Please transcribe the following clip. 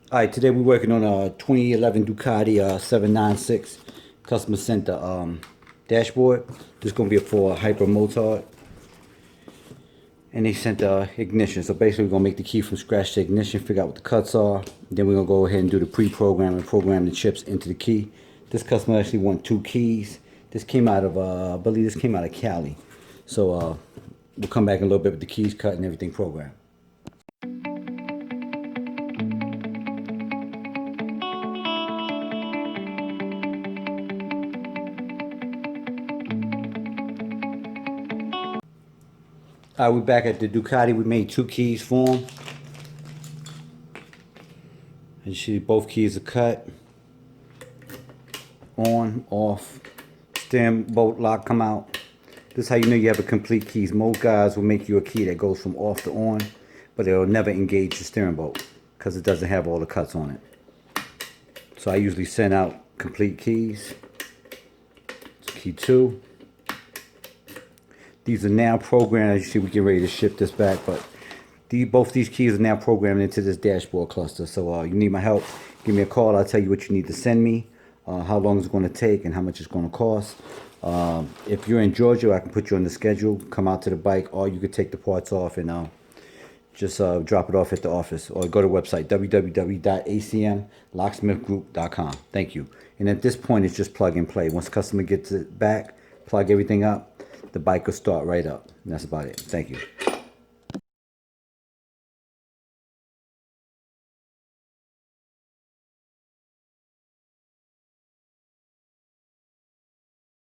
Alright, today we're working on a 2011 Ducati 796. Customer sent the dashboard. This is going to be for HyperMotard. And they sent the ignition. So basically we're going to make the key from scratch to ignition, figure out what the cuts are. Then we're going to go ahead and do the pre-program and program the chips into the key. This customer actually want 2 keys. This came out of, I believe this came out of Cali. So we'll come back in a little bit with the keys cut and everything programmed. Alright, we're back at the Ducati. We made 2 keys for him. As you see, both keys are cut. On, off. Steering bolt lock come out. This is how you know you have a complete keys. Most guys will make you a key that goes from off to on, but it'll never engage the steering bolt because it doesn't have all the cuts on it. So I usually send out complete keys. It's key 2. These are now programmed. As you see, we get ready to ship this back, but both these keys are now programmed into this dashboard cluster. So you need my help, give me a call. I'll tell you what you need to send me, how long it's going to take, and how much it's going to cost. If you're in Georgia, I can put you on the schedule, come out to the bike, or you could take the parts off and just drop it off at the office, or go to the website, www.acmlocksmithgroup.com. Thank you. And at this point, it's just plug and play. Once the customer gets it back, plug everything up, the bike will start right up. And that's about it. Thank you.